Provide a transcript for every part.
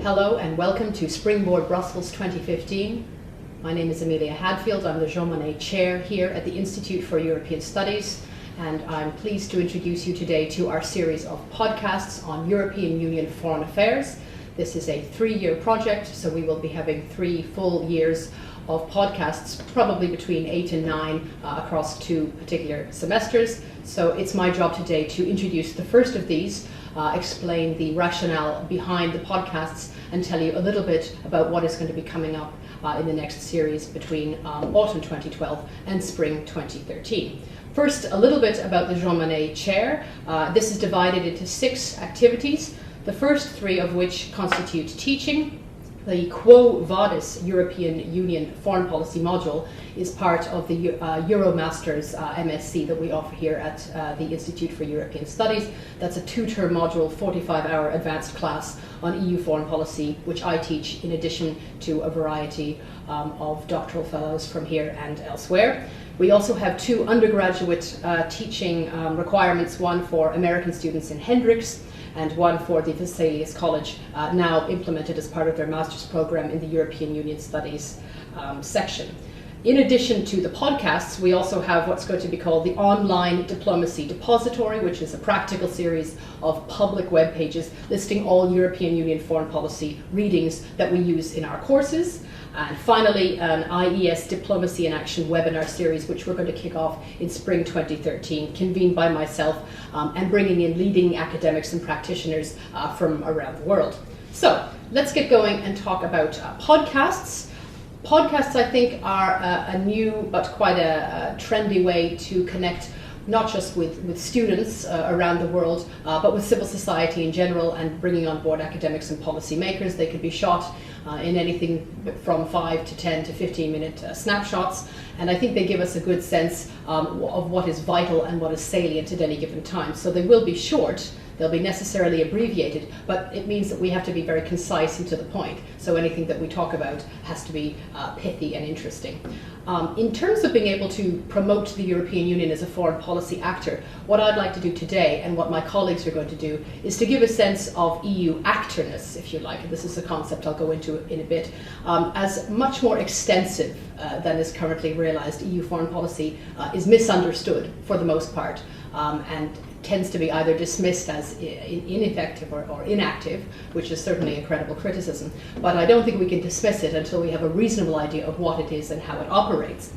Hello and welcome to Springboard Brussels 2015. My name is Amelia Hadfield. I'm the Jean Monnet Chair here at the Institute for European Studies, and I'm pleased to introduce you today to our series of podcasts on European Union foreign affairs. This is a 3-year project, so we will be having 3 full years of podcasts, probably between 8 and 9 across 2 particular semesters. So it's my job today to introduce the first of these, explain the rationale behind the podcasts, and tell you a little bit about what is going to be coming up in the next series between autumn 2012 and spring 2013. First, a little bit about the Jean Monnet Chair. This is divided into 6 activities, the first 3 of which constitute teaching. The Quo Vadis European Union Foreign Policy module is part of the Euromasters MSc that we offer here at the Institute for European Studies. That's a 2-term module, 45-hour advanced class on EU foreign policy, which I teach in addition to a variety of doctoral fellows from here and elsewhere. We also have 2 undergraduate teaching requirements, one for American students in Hendrix and one for the Vesalius College, now implemented as part of their master's program in the European Union Studies section. In addition to the podcasts, we also have what's going to be called the Online Diplomacy Depository, which is a practical series of public web pages listing all European Union foreign policy readings that we use in our courses. And finally, an IES Diplomacy in Action webinar series, which we're going to kick off in spring 2013, convened by myself and bringing in leading academics and practitioners from around the world. So let's get going and talk about podcasts. Podcasts, I think, are a new but quite a trendy way to connect not just with students around the world, but with civil society in general, and bringing on board academics and policy makers. They could be shot in anything from 5 to 10 to 15-minute snapshots, and I think they give us a good sense of what is vital and what is salient at any given time. So they will be short. They'll be necessarily abbreviated, but it means that we have to be very concise and to the point. So anything that we talk about has to be pithy and interesting. In terms of being able to promote the European Union as a foreign policy actor, what I'd like to do today, and what my colleagues are going to do, is to give a sense of EU actorness, if you like. This is a concept I'll go into in a bit, as much more extensive than is currently realized. EU foreign policy is misunderstood for the most part, and tends to be either dismissed as ineffective or inactive, which is certainly a credible criticism. But I don't think we can dismiss it until we have a reasonable idea of what it is and how it operates.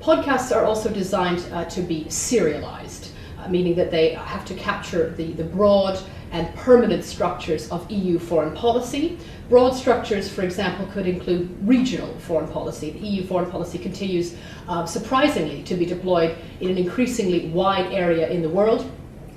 Podcasts are also designed to be serialized, meaning that they have to capture the broad and permanent structures of EU foreign policy. Broad structures, for example, could include regional foreign policy. The EU foreign policy continues, surprisingly, to be deployed in an increasingly wide area in the world,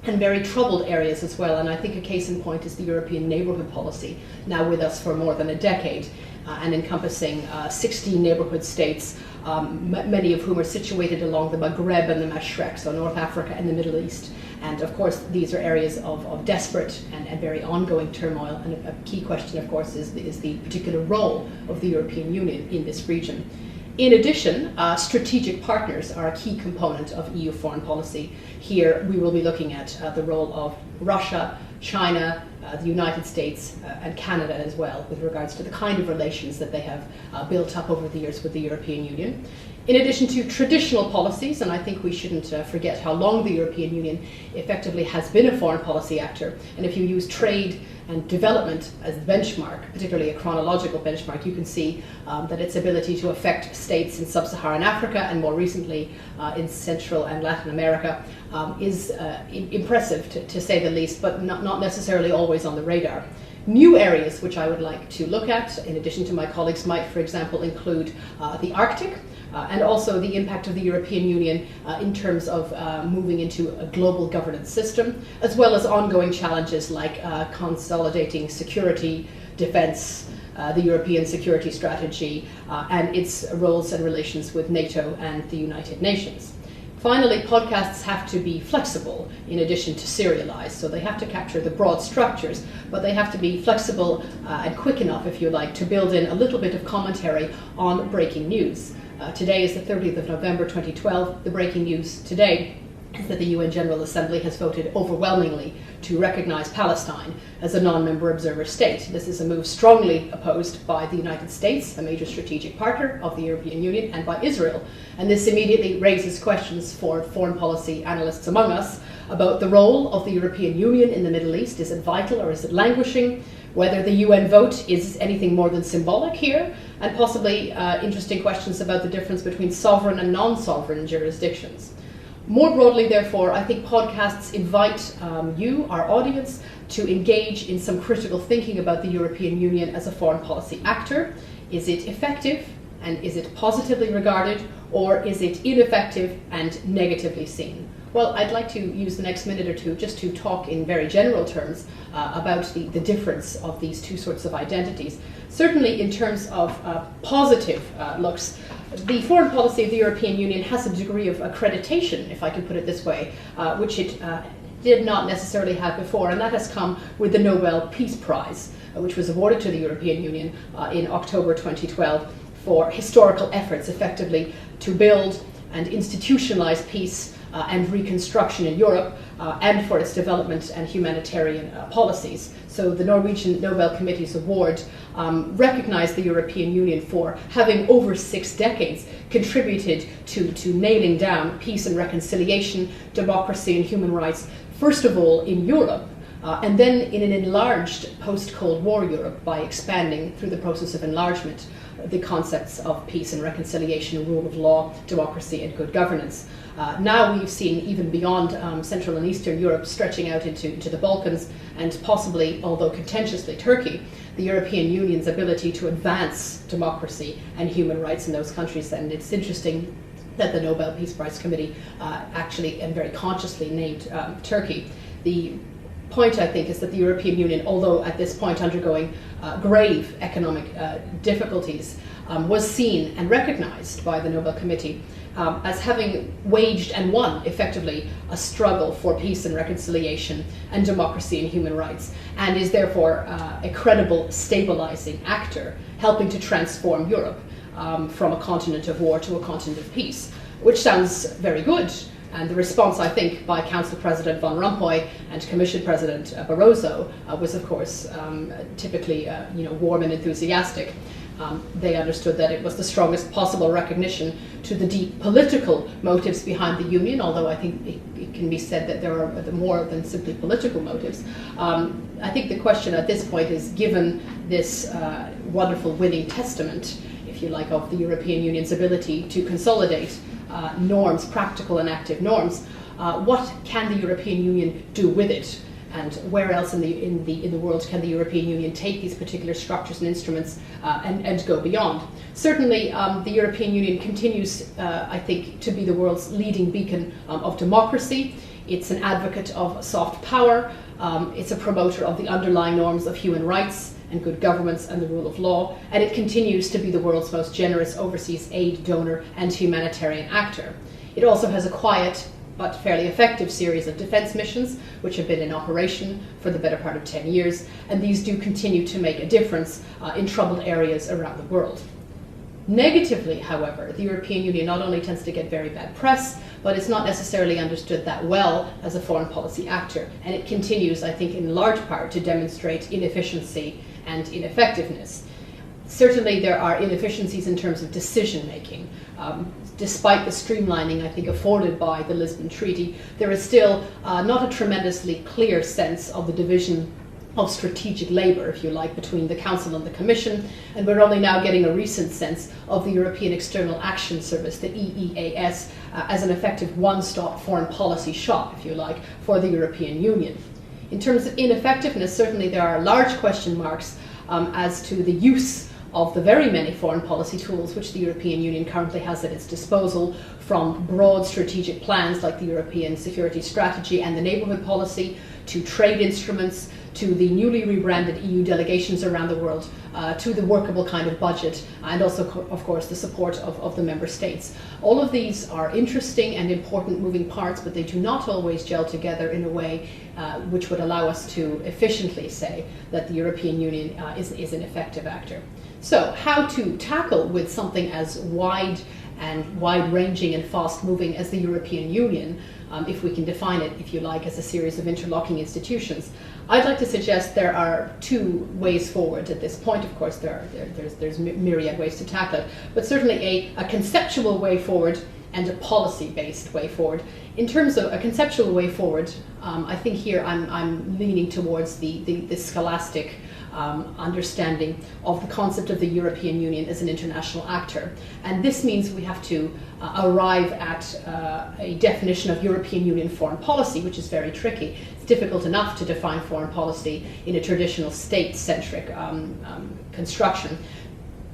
and very troubled areas as well. And I think a case in point is the European neighbourhood policy, now with us for more than a decade, and encompassing 16 neighbourhood states, many of whom are situated along the Maghreb and the Mashrek, so North Africa and the Middle East. And of course, these are areas of desperate and very ongoing turmoil. And a key question, of course, is the particular role of the European Union in this region. In addition, strategic partners are a key component of EU foreign policy. Here we will be looking at the role of Russia, China, the United States, and Canada as well, with regards to the kind of relations that they have built up over the years with the European Union. In addition to traditional policies, and I think we shouldn't forget how long the European Union effectively has been a foreign policy actor, and if you use trade and development as the benchmark, particularly a chronological benchmark, you can see that its ability to affect states in sub-Saharan Africa and more recently in Central and Latin America is impressive to say the least, but not necessarily always on the radar. New areas which I would like to look at, in addition to my colleagues, might, for example, include the Arctic, and also the impact of the European Union in terms of moving into a global governance system, as well as ongoing challenges like consolidating security, defence, the European security strategy, and its roles and relations with NATO and the United Nations. Finally, podcasts have to be flexible in addition to serialized, so they have to capture the broad structures, but they have to be flexible and quick enough, if you like, to build in a little bit of commentary on breaking news. Today is the 30th of November 2012. The breaking news today is that the UN General Assembly has voted overwhelmingly to recognize Palestine as a non-member observer state. This is a move strongly opposed by the United States, a major strategic partner of the European Union, and by Israel. And this immediately raises questions for foreign policy analysts among us about the role of the European Union in the Middle East. Is it vital or is it languishing? Whether the UN vote is anything more than symbolic here, and possibly interesting questions about the difference between sovereign and non-sovereign jurisdictions. More broadly, therefore, I think podcasts invite you, our audience, to engage in some critical thinking about the European Union as a foreign policy actor. Is it effective, and is it positively regarded, or is it ineffective and negatively seen? Well, I'd like to use the next minute or two just to talk in very general terms about the difference of these two sorts of identities. Certainly in terms of positive looks, the foreign policy of the European Union has a degree of accreditation, if I can put it this way, which it did not necessarily have before, and that has come with the Nobel Peace Prize, which was awarded to the European Union in October 2012 for historical efforts effectively to build and institutionalize peace and reconstruction in Europe, and for its development and humanitarian policies. So the Norwegian Nobel Committee's award recognized the European Union for having over 6 decades contributed to nailing down peace and reconciliation, democracy and human rights, first of all in Europe, and then in an enlarged post-Cold War Europe by expanding through the process of enlargement the concepts of peace and reconciliation, rule of law, democracy and good governance. Now we've seen even beyond Central and Eastern Europe, stretching out into the Balkans and possibly, although contentiously, Turkey, the European Union's ability to advance democracy and human rights in those countries. And it's interesting that the Nobel Peace Prize Committee actually and very consciously named Turkey. The point, I think, is that the European Union, although at this point undergoing grave economic difficulties, was seen and recognized by the Nobel Committee as having waged and won, effectively, a struggle for peace and reconciliation and democracy and human rights, and is therefore a credible stabilizing actor, helping to transform Europe from a continent of war to a continent of peace, which sounds very good. And the response, I think, by Council President Van Rompuy and Commission President Barroso was, of course, typically warm and enthusiastic. They understood that it was the strongest possible recognition to the deep political motives behind the Union, although I think it can be said that there are more than simply political motives. I think the question at this point is, given this wonderful winning testament, if you like, of the European Union's ability to consolidate norms, practical and active norms, what can the European Union do with it? And where else in the world can the European Union take these particular structures and instruments and go beyond? Certainly, the European Union continues, I think, to be the world's leading beacon of democracy. It's an advocate of soft power. It's a promoter of the underlying norms of human rights and good governance and the rule of law. And it continues to be the world's most generous overseas aid donor and humanitarian actor. It also has a quiet but fairly effective series of defense missions, which have been in operation for the better part of 10 years, and these do continue to make a difference in troubled areas around the world. Negatively, however, the European Union not only tends to get very bad press, but it's not necessarily understood that well as a foreign policy actor, and it continues, I think, in large part to demonstrate inefficiency and ineffectiveness. Certainly there are inefficiencies in terms of decision-making. Despite the streamlining, I think, afforded by the Lisbon Treaty, there is still not a tremendously clear sense of the division of strategic labor, if you like, between the Council and the Commission, and we're only now getting a recent sense of the European External Action Service, the EEAS, as an effective one-stop foreign policy shop, if you like, for the European Union. In terms of ineffectiveness, certainly there are large question marks as to the use of the very many foreign policy tools which the European Union currently has at its disposal, from broad strategic plans like the European Security Strategy and the Neighbourhood Policy, to trade instruments, to the newly rebranded EU delegations around the world, to the workable kind of budget, and also, of course, the support of the member states. All of these are interesting and important moving parts, but they do not always gel together in a way which would allow us to efficiently say that the European Union is an effective actor. So how to tackle with something as wide and wide-ranging and fast-moving as the European Union, if we can define it, if you like, as a series of interlocking institutions. I'd like to suggest there are two ways forward at this point. Of course, there's myriad ways to tackle it, but certainly a conceptual way forward and a policy-based way forward. In terms of a conceptual way forward, I think here I'm leaning towards the scholastic understanding of the concept of the European Union as an international actor. And this means we have to arrive at a definition of European Union foreign policy, which is very tricky. It's difficult enough to define foreign policy in a traditional state-centric construction.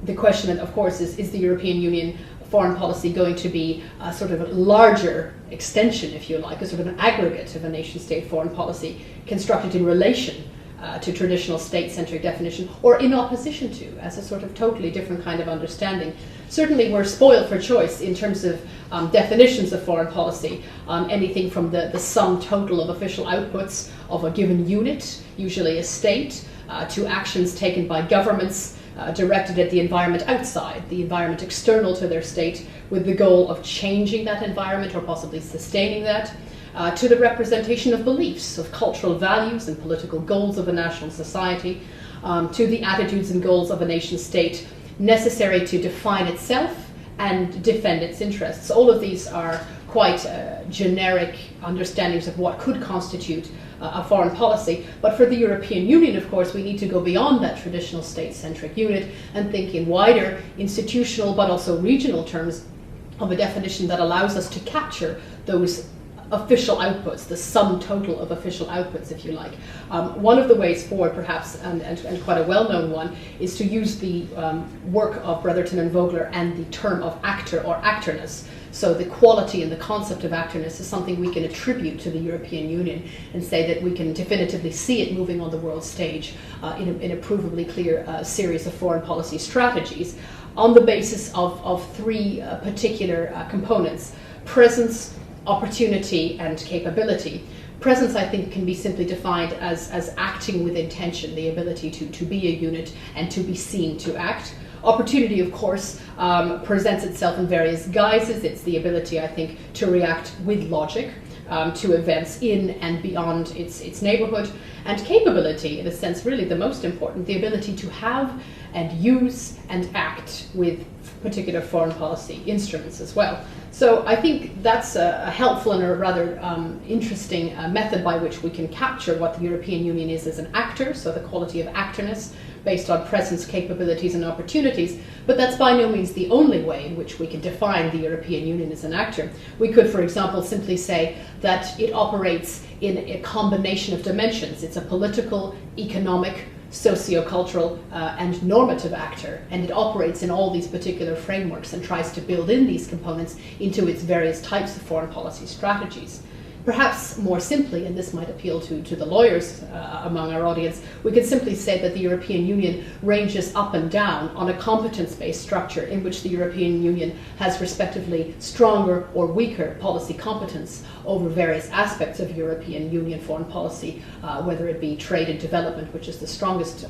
The question, of course, is the European Union foreign policy going to be a sort of a larger extension, if you like, a sort of an aggregate of a nation-state foreign policy constructed in relation to traditional state-centric definition, or in opposition to, as a sort of totally different kind of understanding. Certainly we're spoiled for choice in terms of definitions of foreign policy, anything from the sum total of official outputs of a given unit, usually a state, to actions taken by governments directed at the environment outside, the environment external to their state, with the goal of changing that environment or possibly sustaining that, to the representation of beliefs, of cultural values and political goals of a national society, to the attitudes and goals of a nation state necessary to define itself and defend its interests. All of these are quite generic understandings of what could constitute a foreign policy. But for the European Union, of course, we need to go beyond that traditional state-centric unit and think in wider institutional but also regional terms of a definition that allows us to capture those official outputs, the sum total of official outputs, if you like. One of the ways forward, perhaps, and quite a well-known one, is to use the work of Brotherton and Vogler and the term of actor or actorness. So the quality and the concept of actorness is something we can attribute to the European Union and say that we can definitively see it moving on the world stage in a provably clear series of foreign policy strategies on the basis of three particular components: presence, opportunity, and capability. Presence, I think, can be simply defined as acting with intention, the ability to be a unit and to be seen to act. Opportunity, of course, presents itself in various guises. It's the ability, I think, to react with logic to events in and beyond its neighborhood. And capability, in a sense, really the most important, the ability to have and use and act with particular foreign policy instruments as well. So I think that's a helpful and a rather interesting method by which we can capture what the European Union is as an actor, so the quality of actorness based on presence, capabilities, and opportunities. But that's by no means the only way in which we can define the European Union as an actor. We could, for example, simply say that it operates in a combination of dimensions. It's a political, economic, socio-cultural and normative actor, and it operates in all these particular frameworks and tries to build in these components into its various types of foreign policy strategies. Perhaps more simply, and this might appeal to the lawyers among our audience, we could simply say that the European Union ranges up and down on a competence-based structure in which the European Union has respectively stronger or weaker policy competence over various aspects of European Union foreign policy, whether it be trade and development, which is the strongest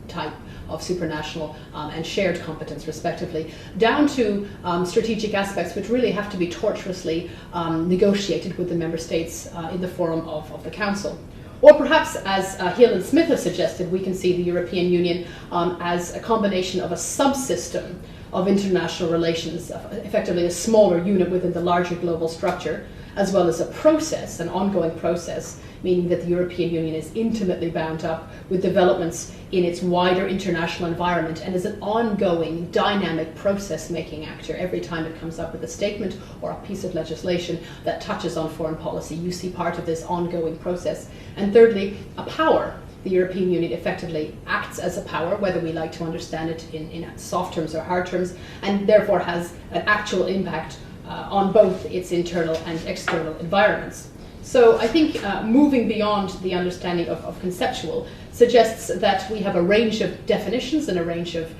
type of supranational and shared competence, respectively, down to strategic aspects which really have to be tortuously negotiated with the member states in the forum of the Council. Or perhaps, as Hill and Smith have suggested, we can see the European Union as a combination of a subsystem of international relations, effectively a smaller unit within the larger global structure, as well as a process, an ongoing process, meaning that the European Union is intimately bound up with developments in its wider international environment and is an ongoing, dynamic process-making actor. Every time it comes up with a statement or a piece of legislation that touches on foreign policy, you see part of this ongoing process. And thirdly, a power. The European Union effectively acts as a power, whether we like to understand it in soft terms or hard terms, and therefore has an actual impact on both its internal and external environments. So I think moving beyond the understanding of conceptual suggests that we have a range of definitions and a range of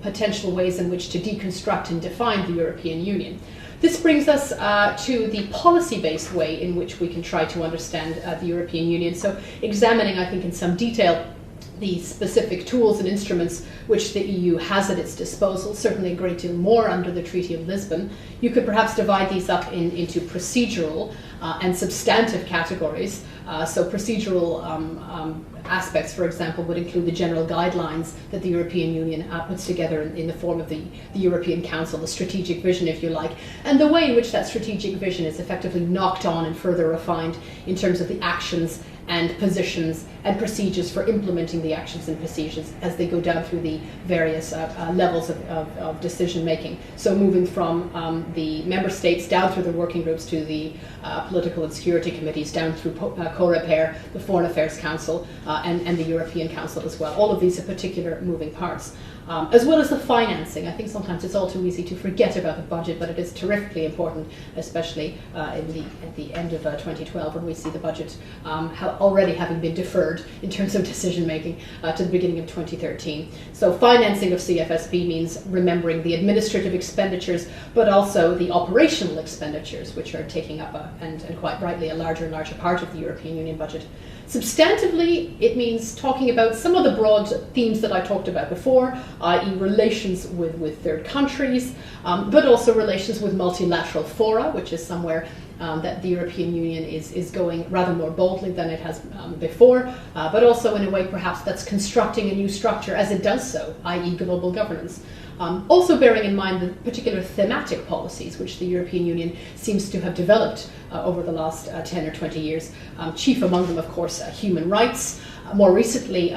potential ways in which to deconstruct and define the European Union. This brings us to the policy-based way in which we can try to understand the European Union. So examining, I think, in some detail the specific tools and instruments which the EU has at its disposal, certainly a great deal more under the Treaty of Lisbon. You could perhaps divide these up into procedural and substantive categories. So procedural aspects, for example, would include the general guidelines that the European Union puts together in the form of the European Council, the strategic vision, if you like, and the way in which that strategic vision is effectively knocked on and further refined in terms of the actions and positions and procedures for implementing the actions and procedures as they go down through the various levels of decision making. So moving from the member states down through the working groups to the political and security committees, down through COREPER, the Foreign Affairs Council, and the European Council as well. All of these are particular moving parts. As well as the financing. I think sometimes it's all too easy to forget about the budget, but it is terrifically important, especially at the end of 2012 when we see the budget already having been deferred in terms of decision making to the beginning of 2013. So financing of CFSP means remembering the administrative expenditures, but also the operational expenditures, which are taking up and quite rightly a larger and larger part of the European Union budget. Substantively, it means talking about some of the broad themes that I talked about before, i.e. relations with third countries, but also relations with multilateral fora, which is somewhere that the European Union is going rather more boldly than it has before, but also in a way perhaps that's constructing a new structure as it does so, i.e. global governance. Also bearing in mind the particular thematic policies which the European Union seems to have developed over the last 10 or 20 years. Chief among them, of course, human rights, more recently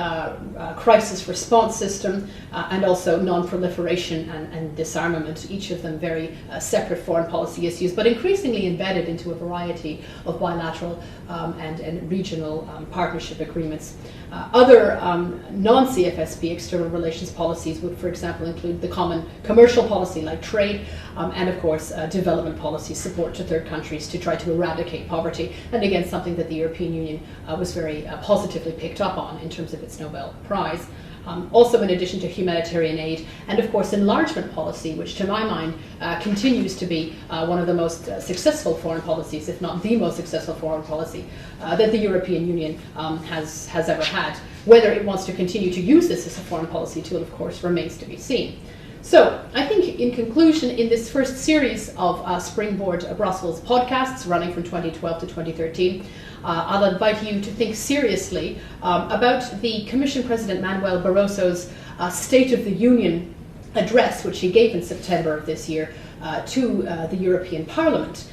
crisis response system, and also non-proliferation and disarmament, each of them very separate foreign policy issues, but increasingly embedded into a variety of bilateral and regional partnership agreements. Other non-CFSP external relations policies would, for example, include the common commercial policy like trade, and of course development policy support to third countries to try to eradicate poverty, and again something that the European Union was very positively picked up on in terms of its Nobel Prize. Also in addition to humanitarian aid, and of course enlargement policy, which to my mind continues to be one of the most successful foreign policies, if not the most successful foreign policy that the European Union has ever had. Whether it wants to continue to use this as a foreign policy tool, of course, remains to be seen. So I think in conclusion, in this first series of Springboard Brussels podcasts running from 2012 to 2013, I'll invite you to think seriously about the Commission President Manuel Barroso's State of the Union address, which he gave in September of this year to the European Parliament.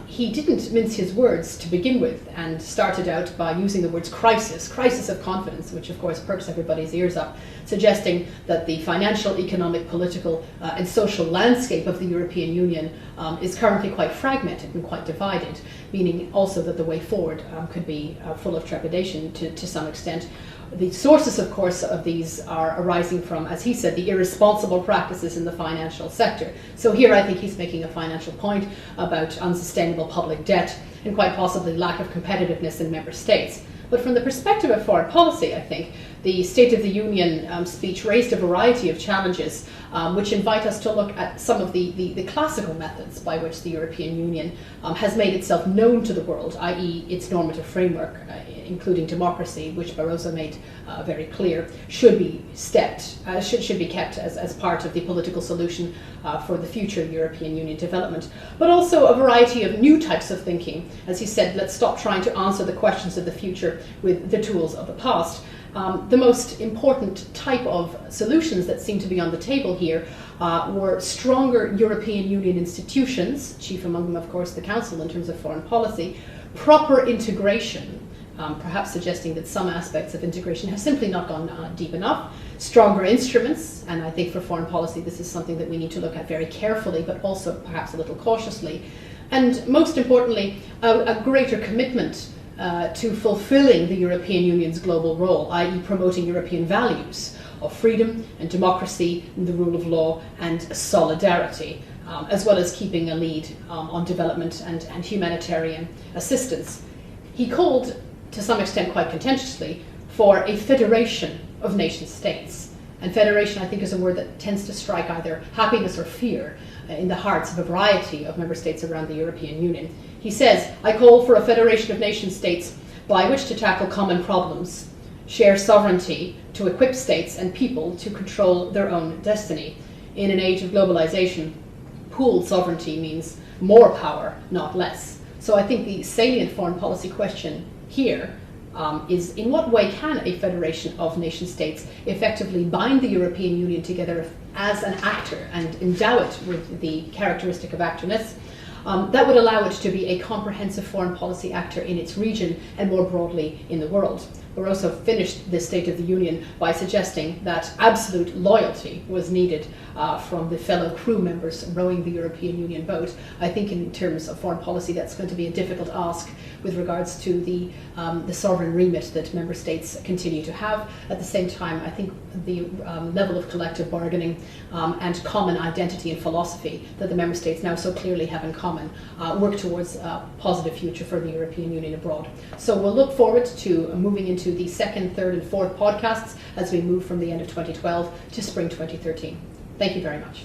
He didn't mince his words to begin with and started out by using the words crisis of confidence, which of course perks everybody's ears up, suggesting that the financial, economic, political and social landscape of the European Union is currently quite fragmented and quite divided, meaning also that the way forward could be full of trepidation to some extent. The sources, of course, of these are arising from, as he said, the irresponsible practices in the financial sector. So here I think he's making a financial point about unsustainable public debt and quite possibly lack of competitiveness in member states. But from the perspective of foreign policy, I think the State of the Union speech raised a variety of challenges which invite us to look at some of the classical methods by which the European Union has made itself known to the world, i.e. its normative framework, including democracy, which Barroso made very clear should be kept as part of the political solution for the future European Union development. But also a variety of new types of thinking. As he said, let's stop trying to answer the questions of the future with the tools of the past. The most important type of solutions that seem to be on the table here were stronger European Union institutions, chief among them, of course, the Council in terms of foreign policy, proper integration, perhaps suggesting that some aspects of integration have simply not gone deep enough, stronger instruments, and I think for foreign policy this is something that we need to look at very carefully, but also perhaps a little cautiously, and most importantly, a greater commitment to fulfilling the European Union's global role, i.e. promoting European values of freedom and democracy and the rule of law and solidarity, as well as keeping a lead on development and humanitarian assistance. He called, to some extent quite contentiously, for a federation of nation states. And federation, I think, is a word that tends to strike either happiness or fear in the hearts of a variety of member states around the European Union. He says, I call for a federation of nation states by which to tackle common problems, share sovereignty to equip states and people to control their own destiny. In an age of globalization, pooled sovereignty means more power, not less. So I think the salient foreign policy question here is, in what way can a federation of nation states effectively bind the European Union together as an actor and endow it with the characteristic of actorness that would allow it to be a comprehensive foreign policy actor in its region and more broadly in the world. Barroso finished the State of the Union by suggesting that absolute loyalty was needed from the fellow crew members rowing the European Union boat. I think in terms of foreign policy that's going to be a difficult ask with regards to the sovereign remit that member states continue to have. At the same time, I think the level of collective bargaining and common identity and philosophy that the member states now so clearly have in common work towards a positive future for the European Union abroad. So we'll look forward to moving into the second, third and fourth podcasts as we move from the end of 2012 to spring 2013. Thank you very much.